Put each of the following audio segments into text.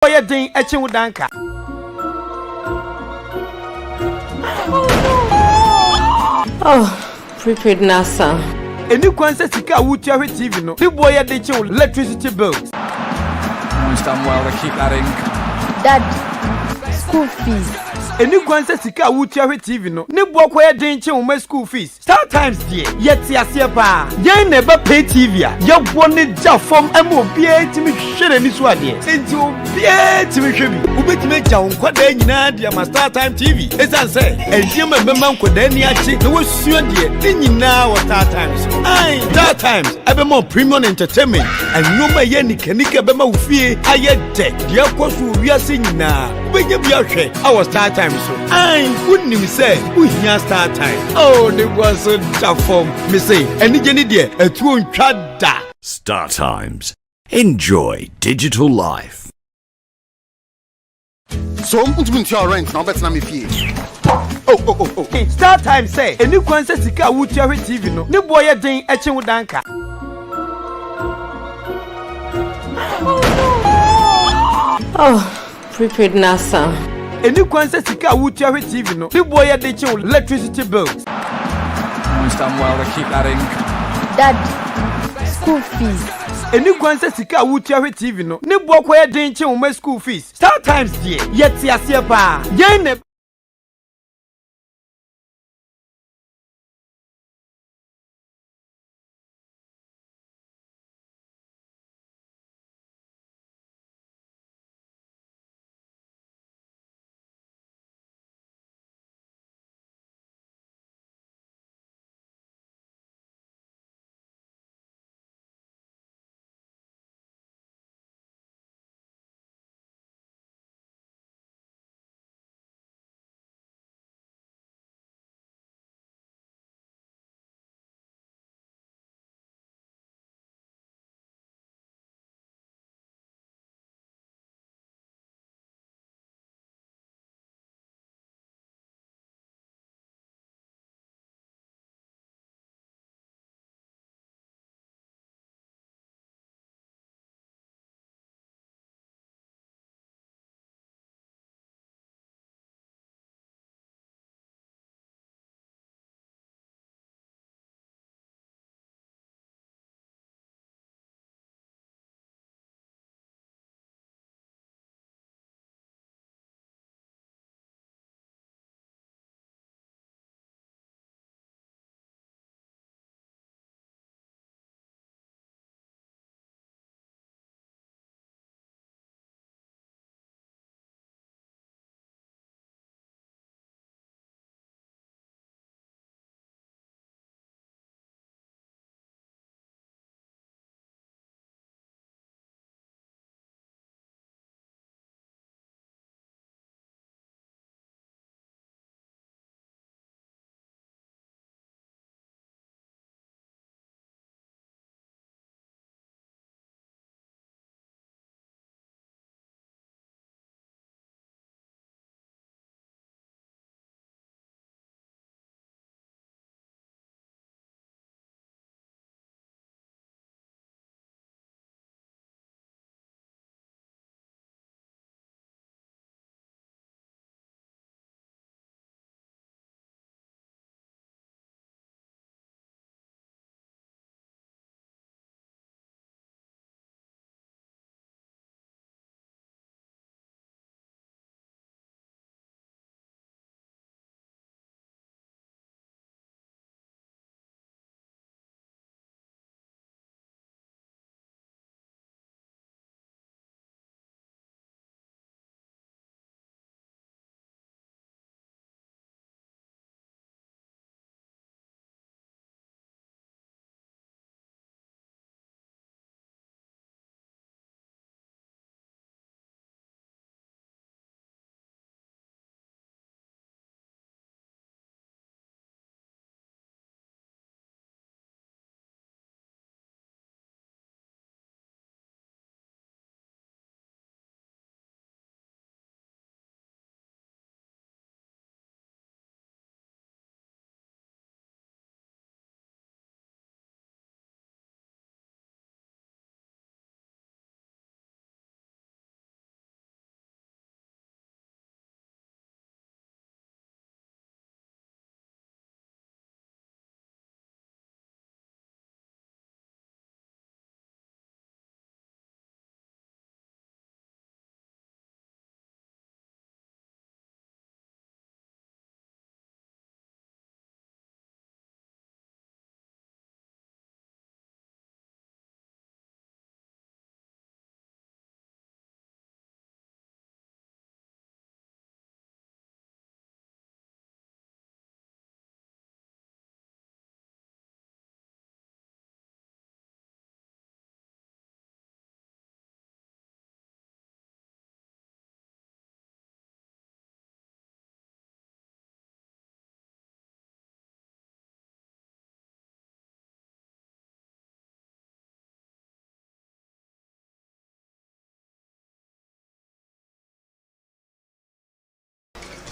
Boy den eche danka. Oh, prepaid NASA. Any kwanse sika wuti ahwe TV no. The boy dey che electricity bills. Almost done well to keep that in. Dad, school fees. Any kwanse sika wuti ahwe TV no. Ne bo kwa den che wo school fees. Star Times die. Yeti ase pa. Yen never pay TV a. Ye bo ne ja form emo bia timi hwere ni so ade. Enti obia timi hwe bi. Ubetimi ja nkwada nyina de ma Star Time TV. Esan say, enje mabema nkwada ni achi. Na wosuo de. Ni nyina wo Star Times. Ai, Star Times. Ebe more premium entertainment. Anyoma ye nikanika bema ufie aye de. Dia kwaso wiase nyina. Ubenya bia hwe. Our Star Time so. Ai, wouldn't say, we hear Star Time. Oh, they was so tough form. Me say, any jenny dear, a true chada. Star Times. Enjoy digital life. So, I'm going to your rent now, better than me fee. Oh. Star Time say, a new kwanse sika wuti ahwe TV no. Ne boy den eche danka. Oh, prepaid NASA. Any kwanse sika wuti ahwe TV no. The boy dey che electricity bills. Almost done well to keep that in. Dad, school fees. Any kwanse sika wuti ahwe TV no. Ne bo kwa den che wo school fees. Star Times die. Yeti ase pa. Yen ne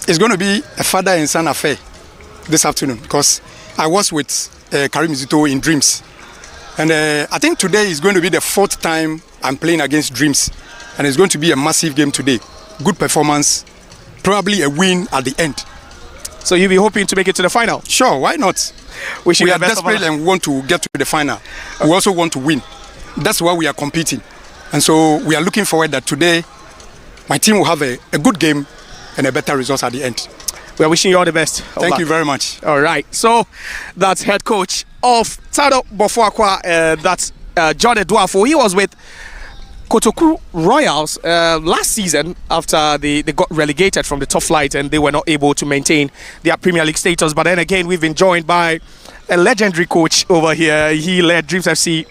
it's going to be a father and son affair this afternoon because I was with Karim Zito in Dreams. And I think today is going to be the 4th time I'm playing against Dreams. And it's going to be a massive game today. Good performance, probably a win at the end. So you'll be hoping to make it to the final? Sure, why not? We are desperate and want to get to the final. We also want to win. That's why we are competing. And so we are looking forward that today my team will have a good game and a better result at the end. We are wishing you all the best. Thank you very much. All right. So that's head coach of Tano Bofoakwa, that's John Eduafo. He was with Kotoku Royals last season after they got relegated from the top flight and they were not able to maintain their Premier League status. But then again, we've been joined by a legendary coach over here. He led Dreams FC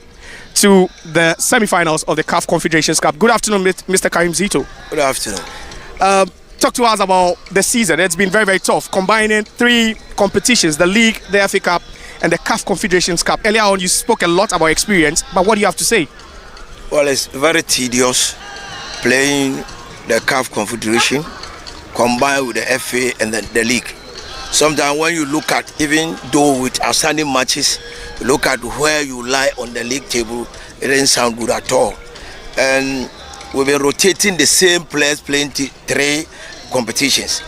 to the semi-finals of the CAF Confederations Cup. Good afternoon, Mr. Karim Zito. Good afternoon. Talk to us about the season. It's been very, very tough, combining 3 competitions, the League, the FA Cup, and the CAF Confederations Cup. Earlier on, you spoke a lot about experience, but what do you have to say? Well, it's very tedious playing the CAF Confederation combined with the FA and the League. Sometimes when you look at, even though with outstanding matches, you look at where you lie on the league table, it doesn't sound good at all. And we've been rotating the same players playing 3 competitions.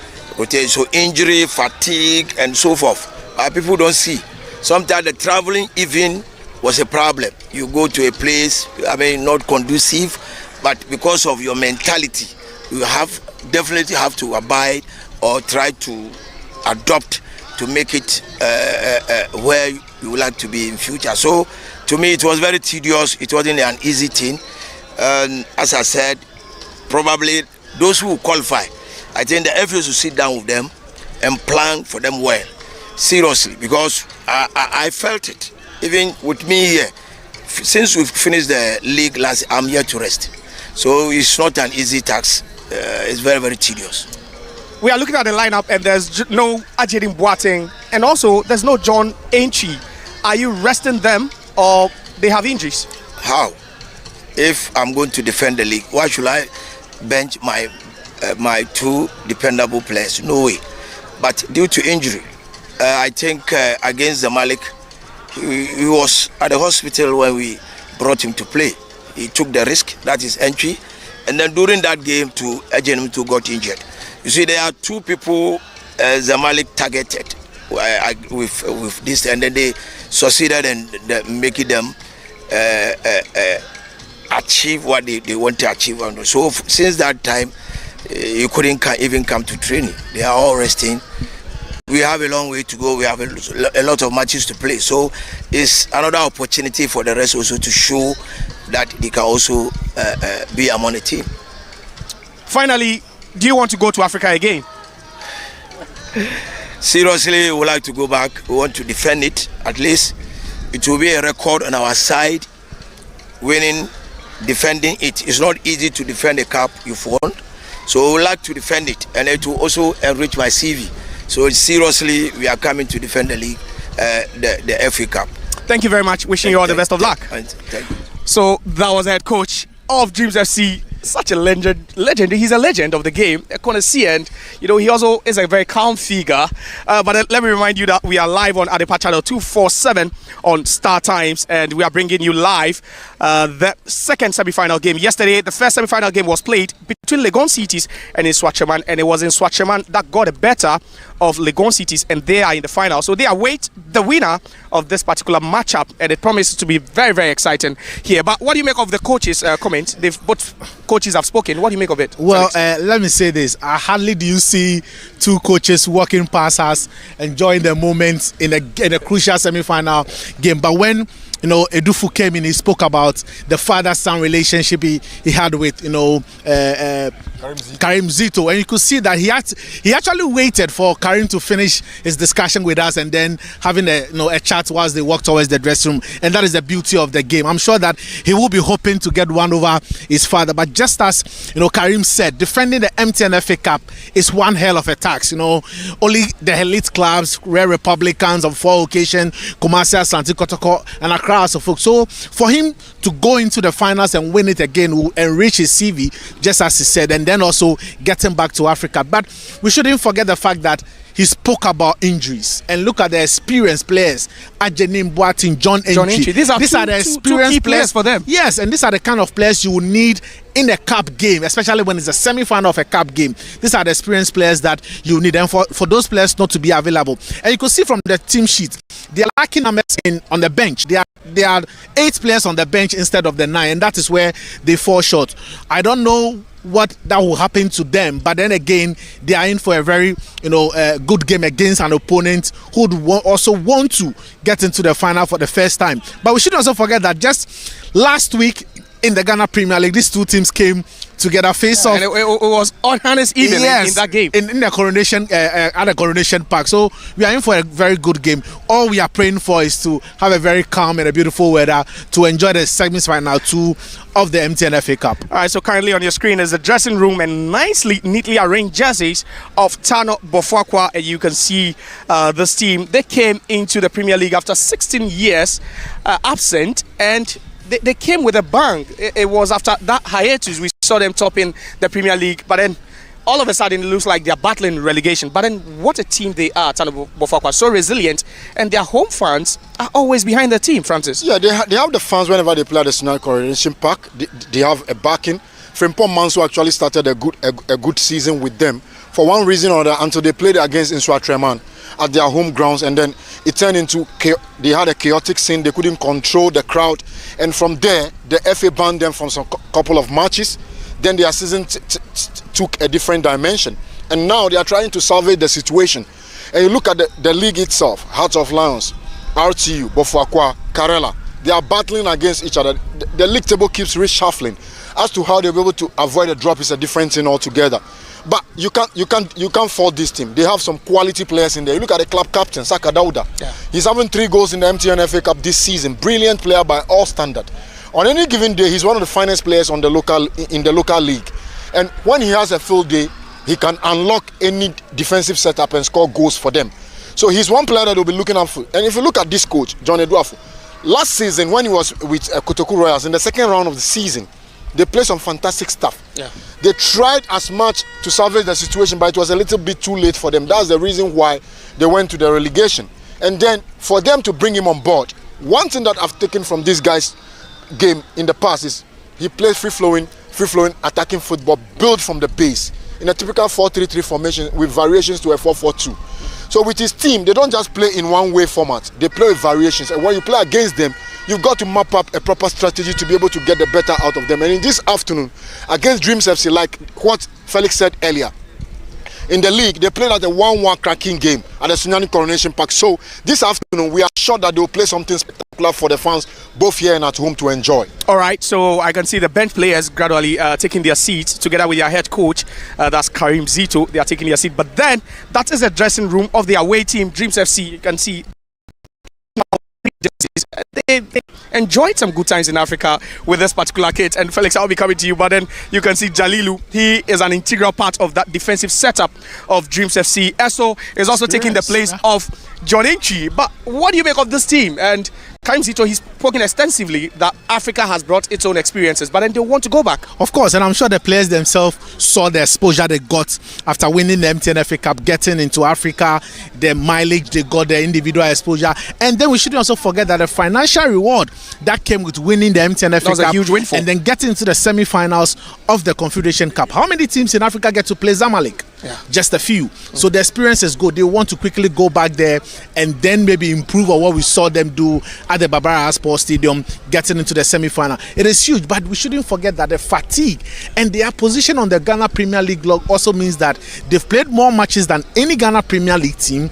So injury, fatigue, and so forth. People don't see. Sometimes the traveling even was a problem. You go to a place, not conducive, but because of your mentality, you definitely have to abide or try to adopt to make it where you would like to be in future. So to me, it was very tedious. It wasn't an easy thing. And as I said, probably those who qualify, I think the FA should sit down with them and plan for them well, seriously, because I felt it. Even with me here, since we've finished the league last, I'm here to rest. So it's not an easy task. It's very, very tedious. We are looking at the lineup and there's no Ajedin Boateng and also there's no John Ainchi. Are you resting them or they have injuries? How? If I'm going to defend the league, why should I bench my 2 dependable players? No way. But due to injury, I think against the Malik, he was at the hospital when we brought him to play. He took the risk, that is entry. And then during that game, Ajedin got injured. You see, there are 2 people Zamalek targeted with this, and then they succeeded in making them achieve what they want to achieve. So since that time, you couldn't even come to training. They are all resting. We have a long way to go. We have a lot of matches to play. So it's another opportunity for the rest also to show that they can also be among the team. Finally, do you want to go to Africa again? Seriously, we would like to go back. We want to defend it at least. It will be a record on our side, winning, defending it. It's not easy to defend a cup you've won. So we would like to defend it, and it will also enrich my CV. So seriously, we are coming to defend the league, the FA Cup. Thank you very much. Wishing you all the best of luck. Thank you. So that was head coach of Dreams FC. Such a legend. He's a legend of the game, a connoisseur, and he also is a very calm figure. But let me remind you that we are live on Adepa Channel 247 on Star Times, and we are bringing you live the second semi-final game. Yesterday, the first semi-final game was played between Legon Cities and Nsukka, and it was Nsukka that got the better of Legon Cities, and they are in the final. So they await the winner of this particular matchup, and it promises to be very, very exciting here. But what do you make of the coaches' comment? Both coaches have spoken. What do you make of it? Well, let me say this. Hardly do you see 2 coaches walking past us, enjoying the moment in a crucial semi-final game. But when Edufu came in, he spoke about the father-son relationship he had with Karim Zito, and you could see that he actually waited for Karim to finish his discussion with us and then having a chat whilst they walk towards the dressing room, and that is the beauty of the game. I'm sure that he will be hoping to get one over his father, but just as Karim said, defending the MTN FA Cup is one hell of a task. Only the elite clubs, Rare Republicans on 4 occasions, Kumasi, Asante Kotoko, and Accra As of folks. So for him to go into the finals and win it again will enrich his CV, just as he said, and then also getting back to Africa. But we shouldn't forget the fact that he spoke about injuries, and look at the experienced players: Ajenim Boateng, John Enchi. These are the experienced key players for them. Yes, and these are the kind of players you will need in a cup game, especially when it's a semi-final of a cup game. These are the experienced players that you need, and for those players not to be available. And you can see from the team sheet, they are lacking numbers on the bench. There are 8 players on the bench instead of the 9, and that is where they fall short. I don't know what that will happen to them, but then again, they are in for a very good game against an opponent who would also want to get into the final for the first time. But we should also forget that just last week in the Ghana Premier League, these two teams came together face off. And it was unharnessed even in that game. In the coronation at the Coronation Park. So we are in for a very good game. All we are praying for is to have a very calm and a beautiful weather to enjoy the semi-final 2 of the MTN FA Cup. All right, so currently on your screen is the dressing room and neatly arranged jerseys of Tano, Bofoakwa, and you can see this team. They came into the Premier League after 16 years absent, and they came with a bang. It was after that hiatus we saw them topping the Premier League, but then all of a sudden it looks like they're battling relegation. But then what a team they are, Tano Bofoakwa, so resilient, and their home fans are always behind the team, Francis. Yeah, they have the fans whenever they play at the SemiFinal Coronation Park. They have a backing. Frimpong Manso actually started a good season with them for one reason or another until they played against Insua Treman at their home grounds, and then it turned into they had a chaotic scene. They couldn't control the crowd, and from there the FA banned them from some couple of matches. Then their season took a different dimension, and now they are trying to salvage the situation. And you look at the league itself: Hearts of Lions, RTU, Bofoakwa, Karela. They are battling against each other. The league table keeps reshuffling. As to how they'll be able to avoid a drop is a different thing altogether. But you can't fault this team. They have some quality players in there. You look at the club captain, Saka Dauda. Yeah. He's having 3 goals in the MTN FA Cup this season. Brilliant player by all standard. On any given day, he's one of the finest players in the local league. And when he has a full day, he can unlock any defensive setup and score goals for them. So he's one player that will be looking up for. And if you look at this coach, John Eduafo, last season when he was with Kotoku Royals in the second round of the season, they played some fantastic stuff. Yeah. They tried as much to salvage the situation, but it was a little bit too late for them. That's the reason why they went to the relegation. And then for them to bring him on board, one thing that I've taken from this guy's game in the past is he plays free-flowing attacking football, built from the base in a typical 4-3-3 formation with variations to a 4-4-2. So with his team, they don't just play in one way format. They play with variations. And when you play against them, you've got to map up a proper strategy to be able to get the better out of them. And in this afternoon, against Dreams FC, like what Felix said earlier, in the league, they played at a 1-1 cracking game at the Sunyani Coronation Park. So this afternoon, we are sure that they will play something spectacular for the fans, both here and at home, to enjoy. All right, so I can see the bench players gradually taking their seats together with their head coach, that's Karim Zito. They are taking their seat. But then, that is the dressing room of the away team, Dreams FC. You can see they enjoyed some good times in Africa with this particular kit. And Felix, I'll be coming to you, but then you can see Jalilu. He is an integral part of that defensive setup of Dreams FC. Eso is also taking the place of John Enchi. But what do you make of this team? And Karim Zito, he's spoken extensively that Africa has brought its own experiences, but then they want to go back. Of course, and I'm sure the players themselves saw the exposure they got after winning the MTN FA Cup, getting into Africa, the mileage they got, the individual exposure. And then we shouldn't also forget that the financial reward that came with winning the MTN FA Cup, a huge win for. And then getting into the semi-finals of the Confederation Cup. How many teams in Africa get to play Zamalek? Yeah. Just a few. So the experience is good. They want to quickly go back there and then maybe improve on what we saw them do at the Barbara Sports Stadium, getting into the semi-final. It is huge, but we shouldn't forget that the fatigue and their position on the Ghana Premier League log also means that they've played more matches than any Ghana Premier League team.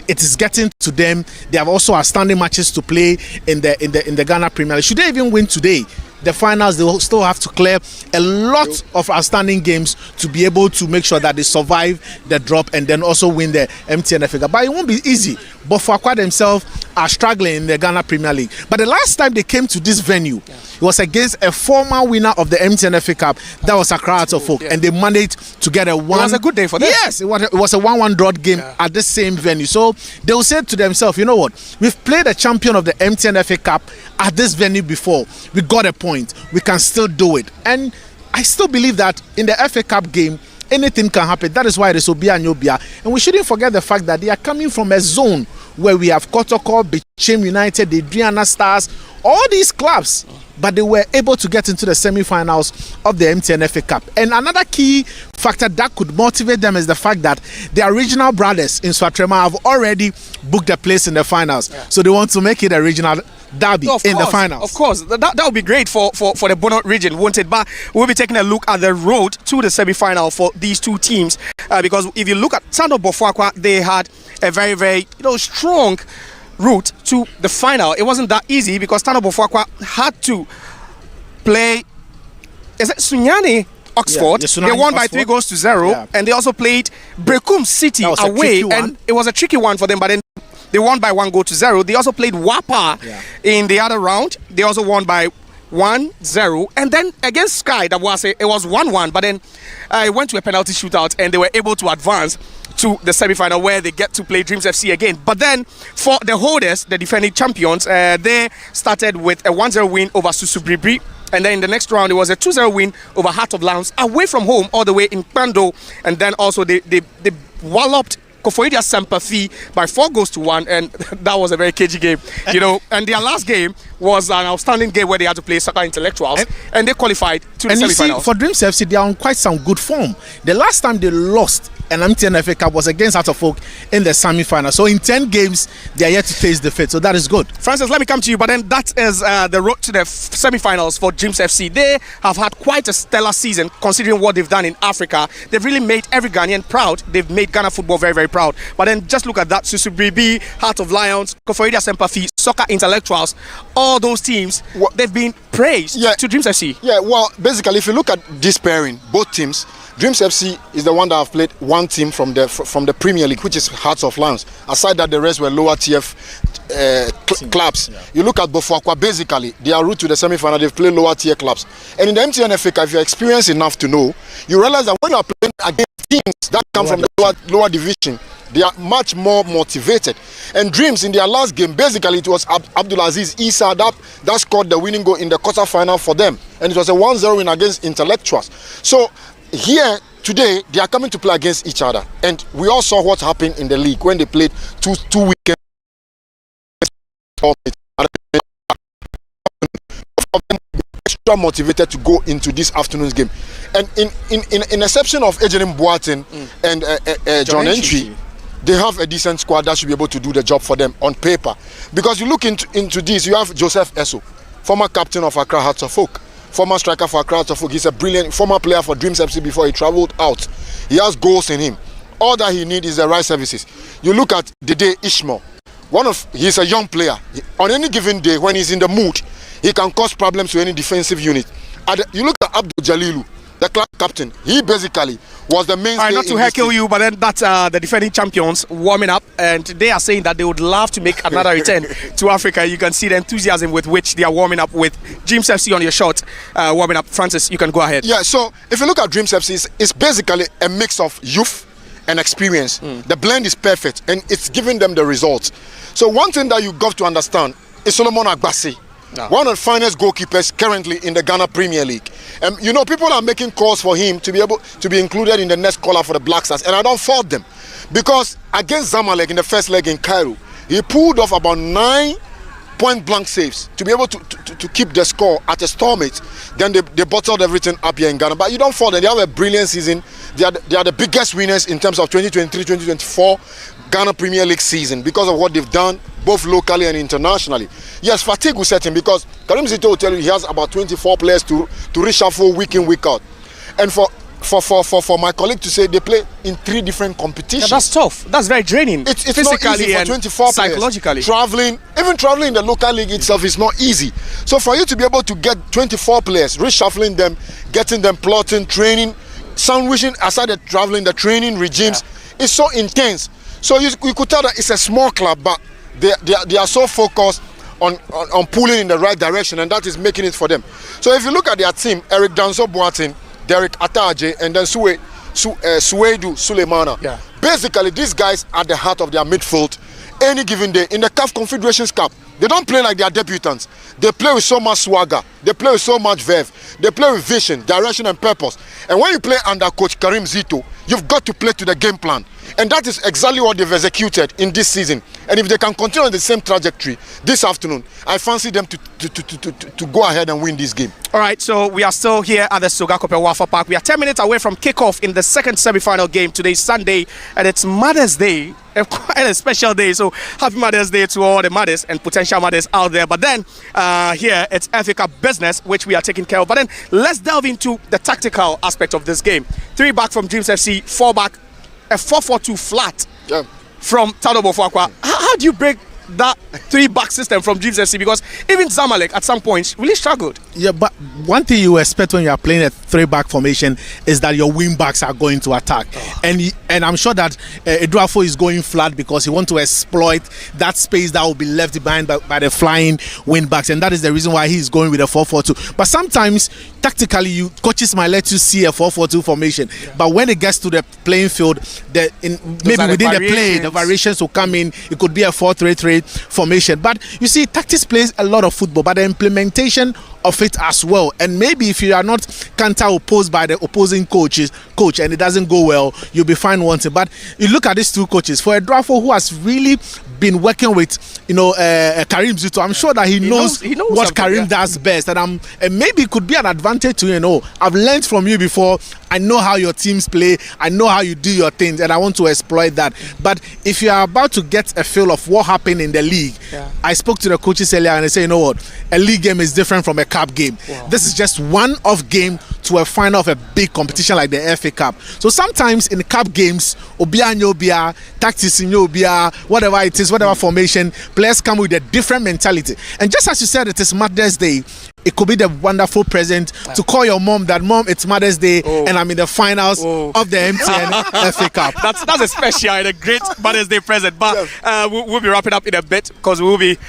It is getting to them. They have also outstanding matches to play in the Ghana Premier League. Should they even win today, the finals, they will still have to clear a lot of outstanding games to be able to make sure that they survive the drop and then also win the MTN FA Cup. But it won't be easy. Bofoakwa themselves are struggling in the Ghana Premier League. But the last time they came to this venue, it was against a former winner of the MTN FA Cup. That was Accra Hearts of Folk, and they managed to get a one. It was a good day for them. Yes, it was a 1-1 draw game at the same venue. So they will say to themselves, you know what? We've played a champion of the MTN FA Cup at this venue before. We got a point. We can still do it. And I still believe that in the FA Cup game, anything can happen. That is why it is Obia and Obia. And we shouldn't forget the fact that they are coming from a zone where we have Kotoko, Bechem United, the Adriana Stars, all these clubs, but they were able to get into the semi-finals of the MTN FA Cup. And another key factor that could motivate them is the fact that their regional brothers in Swatrema have already booked a place in the finals. Yeah. So they want to make it a regional derby in the finals. Of course, that would be great for the Bono region, won't it? But we'll be taking a look at the road to the semi-final for these two teams, because if you look at Tano Bofoakwa, they had a very, very strong route to the final. It wasn't that easy because Tano Bofoakwa had to play, is it Sunyani Oxford? Yeah, they won by 3-0, and they also played Brekum City away, and it was a tricky one for them, but then they won by 1-0. They also played Wapa in the other round. They also won by 1-0, and then against Sky, it was 1-1, but then it went to a penalty shootout, and they were able to advance to the semi-final where they get to play Dreams FC again. But then for the holders, the defending champions, they started with a 1-0 win over Susubribri, and then in the next round it was a 2-0 win over Heart of Lions away from home all the way in Pando, and then also they walloped Kofoidia Sempafi by 4-1, and that was a very cagey game, and their last game was an outstanding game where they had to play Soccer Intellectuals, and they qualified to the semi-finals. For Dreams FC, they are on quite some good form. The last time they lost an MTN FA Cup was against Heart of Oak in the semi-final. So in 10 games, they are yet to taste defeat. So that is good. Francis, let me come to you, but then that is the road to the semi-finals for Dreams FC. They have had quite a stellar season considering what they've done in Africa. They've really made every Ghanaian proud. They've made Ghana football very, very proud. But then just look at that. Susubribi, Heart of Lions, Kofoidia Sempafi, Soccer Intellectuals, all those teams, they've been praised to Dreams FC. Yeah, well, basically, if you look at this pairing, both teams, Dreams FC is the one that have played one team from the Premier League, which is Hearts of Lions. Aside that, the rest were lower TF clubs. Yeah. You look at Bofoakwa, basically, their route to the semi-final, they've played lower tier clubs. And in the MTN FA Cup, if you're experienced enough to know, you realize that when you are playing against teams that come from the lower division, they are much more motivated. And Dreams, in their last game, basically it was Abdulaziz Issa that scored the winning goal in the quarter-final for them. And it was a 1-0 win against Intellectuals. So here, today, they are coming to play against each other. And we all saw what happened in the league when they played two weekends. Extra motivated to go into this afternoon's game. And in exception of Ejenim Boateng and John Entry, they have a decent squad that should be able to do the job for them on paper. Because you look into this, you have Joseph Esso, former captain of Accra Hearts of Oak, former striker for Accra Hearts of Oak. He's a brilliant former player for Dreams FC before he travelled out. He has goals in him. All that he needs is the right services. You look at Dede Ishmael. He's a young player. On any given day, when he's in the mood, he can cause problems to any defensive unit. You look at Abdul Jalilu, the club captain. He basically was the mainstay. Not to heckle you, but then that's the defending champions warming up, and they are saying that they would love to make another return to Africa. You can see the enthusiasm with which they are warming up with Dreams FC on your shot, warming up. Francis, you can go ahead. Yeah, so if you look at Dreams FC, it's basically a mix of youth and experience. The blend is perfect, and it's giving them the results. So one thing that you got to understand is Solomon Agbasi. One of the finest goalkeepers currently in the Ghana Premier League. And people are making calls for him to be able to be included in the next caller for the Black Stars, and I don't fault them, because against Zamalek in the first leg in Cairo, he pulled off about 9 point-blank saves to be able to keep the score at a stalemate. Then they bottled everything up here in Ghana. But you don't fault them. They have a brilliant season. They are the biggest winners in terms of 2023-2024 Ghana Premier League season because of what they've done both locally and internationally. Yes, fatigue will set him, because Karim Zito will tell you he has about 24 players to reshuffle week in, week out. And for my colleague to say they play in 3 different competitions. Yeah, that's tough. That's very draining. It's physically not easy for 24 psychologically. Players. Even traveling in the local league itself is not easy. So for you to be able to get 24 players, reshuffling them, getting them plotting, training, sandwiching aside the traveling, the training regimes, is so intense. So you could tell that it's a small club, but they are so focused on pulling in the right direction, and that is making it for them. So if you look at their team, Eric Danso Boateng, Derek Ataje, and then Suedu Suleimana. Basically, these guys are the heart of their midfield. Any given day in the CAF Confederations Cup, They don't play like they are debutants. They play with so much swagger. They play with so much verve. They play with vision, direction, and purpose. And when you play under Coach Karim Zito, you've got to play to the game plan. And that is exactly what they've executed in this season. And if they can continue on the same trajectory this afternoon, I fancy them to go ahead and win this game. All right, so we are still here at the Bofoakwa Wafa Park. We are 10 minutes away from kickoff in the second semi-final game. Today is Sunday, and it's Mother's Day. Quite a special day, so happy Mother's Day to all the mothers and potential mothers out there. But then here it's FA Cup business, which we are taking care of. But then let's delve into the tactical aspect of this game. 3 back from Dreams FC, 4 back, a 4-4-2 flat from Tano Bofoakwa. How do you break that 3-back system from Dreams FC? Because even Zamalek at some points really struggled. Yeah, but one thing you expect when you are playing a 3-back formation is that your wing backs are going to attack. And I'm sure that Eduafo is going flat because he wants to exploit that space that will be left behind by the flying wing backs, and that is the reason why he's going with a 4-4-2. But sometimes tactically, coaches might let you see a 4-4-2 formation, but when it gets to the playing field, maybe within the play, the variations will come in. It could be a 4-3-3 formation. But you see, tactics plays a lot of football, but the implementation of it as well. And maybe if you are not counter-opposed by the opposing coach and it doesn't go well, you'll be fine wanting. But you look at these two coaches, for Eduafo, who has really been working with Karim Zito, I'm sure that he knows what Karim does best, and maybe it could be an advantage to I've learned from you before. I know how your teams play. I know how you do your things, and I want to exploit that. But if you are about to get a feel of what happened in the league, I spoke to the coaches earlier and they say, you know what, a league game is different from a cup game. Wow. This is just one-off game to a final of a big competition like the FA Cup. So sometimes in the cup games, obia, tactics in obia, whatever it is, whatever formation, players come with a different mentality. And just as you said, it is Mother's Day. It could be the wonderful present to call your mom that, Mom, it's Mother's Day and I'm in the finals of the MTN FA Cup. That's a special and a great Mother's Day present. But we'll be wrapping up in a bit because we'll be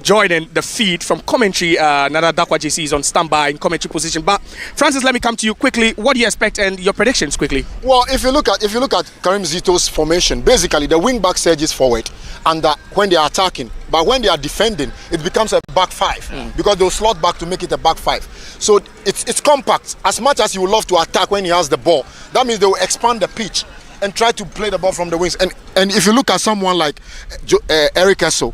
joining the feed from commentary. Nana Dakwa JC is on standby in commentary position. But Francis, let me come to you quickly. What do you expect and your predictions quickly? Well, if you look at Karim Zito's formation, basically the wing back surges forward and when they are attacking. But when they are defending, it becomes a back 5 because they'll slot back to make it a back 5. So it's compact. As much as you would love to attack when he has the ball, that means they will expand the pitch and try to play the ball from the wings. And if you look at someone like Eric Esso,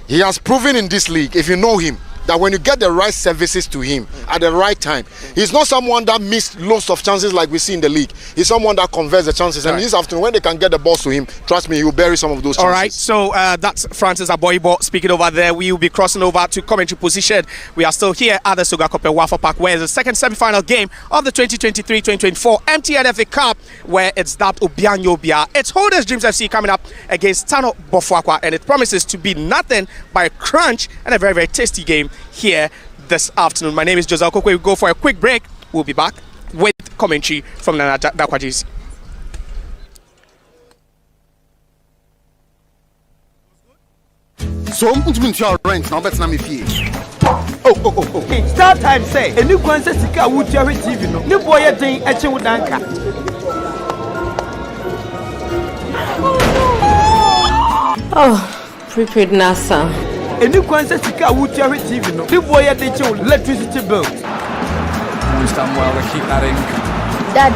he has proven in this league, if you know him, that when you get the right services to him at the right time, he's not someone that missed lots of chances like we see in the league. He's someone that converts the chances. And this afternoon, when they can get the balls to him, trust me, he will bury some of those chances. All right, so that's Francis Aboibo speaking over there. We will be crossing over to commentary position. We are still here at the Bofoakwa Wafa Park, where it's the second semi-final game of the 2023-2024 MTN FA Cup, where it's dubbed Obianyobia. It's holders Dreams FC coming up against Tano Bofoakwa, and it promises to be nothing but a crunch and a very, very tasty game here this afternoon. My name is Joseph Kokwe. We'll go for a quick break. We'll be back with commentary from Nana Dakwa JC. So I'm going to rent now, but I'm here. Oh. Start time say. A new concert sika wuti awe TV no. New boy den eche wudanka. Oh, prepaid NASA. A new concert sika wuti awe TV no. New boy den eche electricity bill. Almost done well to keep that in. Dad,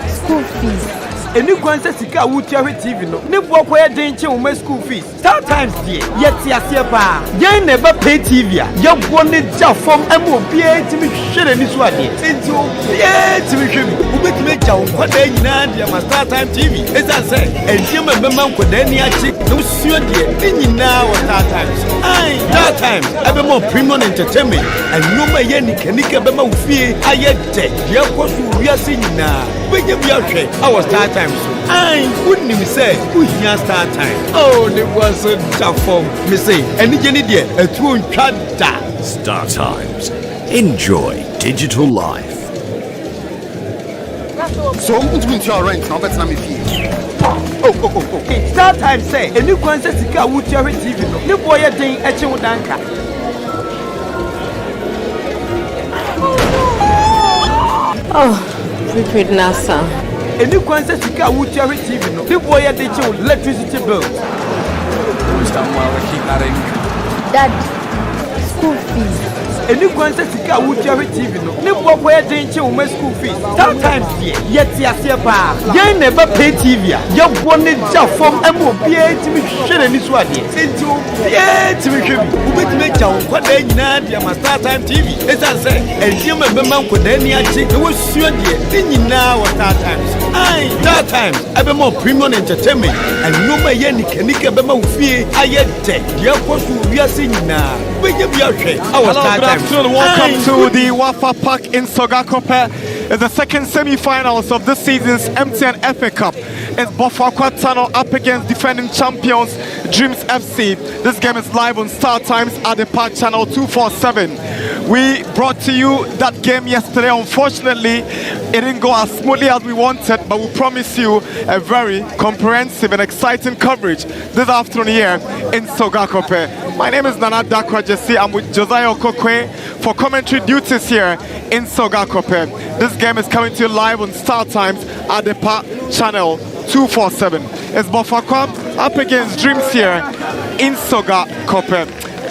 school fees. A new concert sika wuti awe TV no. New boy den eche school fees. Start times die. Yet ya pa. Yen never pay TV. Ya bone ja form emo bia timi hwere ni so ade. Enti o bia timi hwemi. Ubetime ja nkwada nyina dia ma Start Time TV. Eza say enti ma bema nkwada ni achi. No suo die ni nyina wa Start Times. Ai Start Times ebe mo premium entertainment. Anuma ye nika bema ufie ayede. Ya kwasu wiase nyina. Beje bia hwe. Our Start Times. Ai wouldn't say uhia Start Time. Oh, it was a tough form. Me say any jeni die etu ontwa da. Star Times. Enjoy digital life. So I'm going to rent now, but I'm here. Oh. Start time say a new concert sika wuti awe TV no. New boy den eche wudanka. Oh, prepaid NASA. A new concert sika wuti awe TV no. New boy den eche electricity bill. Almost done well to keep that in. Dad, school fees. Any kwanza sika wutia hwe TV no ne bo ko ye den che wo ma school fees sometimes ye ti ase pa ye ne ba pay TV a ye bo ne ja fom amo bia ti mi hwere ni so ade enti o bia ti mi hwe bi ubetime ja wo kwada nyina dia ma start time TV esa se enye ma be man kwada ni achi e wo suo de ni nyina wo start times ai start times ebe mo premium entertainment enu ma ye nikanika be ma wo fie aye de ye ko so wiase nyina be ye bia hwe our start time. Welcome to the Bofoakwa in Sogakope. It's the second semi-finals of this season's MTN FA Cup. It's Bofoakwa Tano up against defending champions Dreams FC. This game is live on Star Times at the Park Channel 247. We brought to you that game yesterday. Unfortunately, it didn't go as smoothly as we wanted, but we promise you a very comprehensive and exciting coverage this afternoon here in Sogakope. My name is Nana Dakwa Jesse. I'm with Josiah Okokwe for commentary duties here in Sogakope. This game is coming to you live on Star Times at the Park Channel 247. It's Bofoakwa up against Dreams here in Sogakope.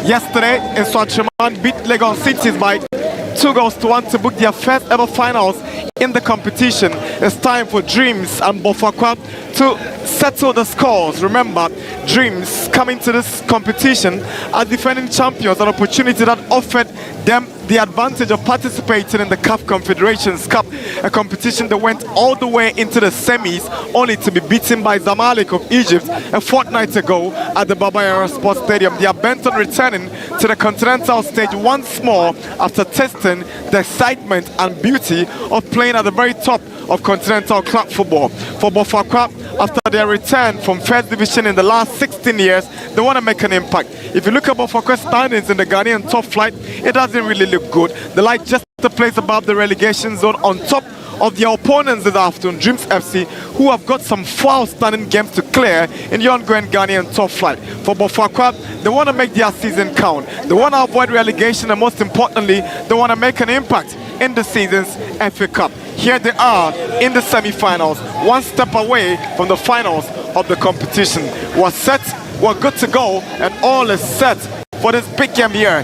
Yesterday, Nsawatreman beat Legon Cities by 2-1 to book their first ever finals in the competition. It's time for Dreams and Bofoakwa to settle the scores. Remember, Dreams coming to this competition as defending champions, an opportunity that offered them the advantage of participating in the CAF Confederations Cup, a competition that went all the way into the semis, only to be beaten by Zamalek of Egypt a fortnight ago at the Baba Yara Sports Stadium. They are bent on returning to the continental stage once more after testing the excitement and beauty of playing at the very top of continental club football. For Bofoakwa, after their return from first division in the last 16 years, they want to make an impact. If you look at Bofoakwa's standings in the Ghanaian top flight, it doesn't really look good. They like just a place above the relegation zone on top of their opponents this afternoon, Dreams FC, who have got some four outstanding games to clear in the ongoing Ghanaian top flight. For Bofoakwa, they want to make their season count. They want to avoid relegation, and most importantly, they want to make an impact in the season's FA Cup. Here they are in the semi-finals, one step away from the finals of the competition. We're set, we're good to go, and all is set for this big game here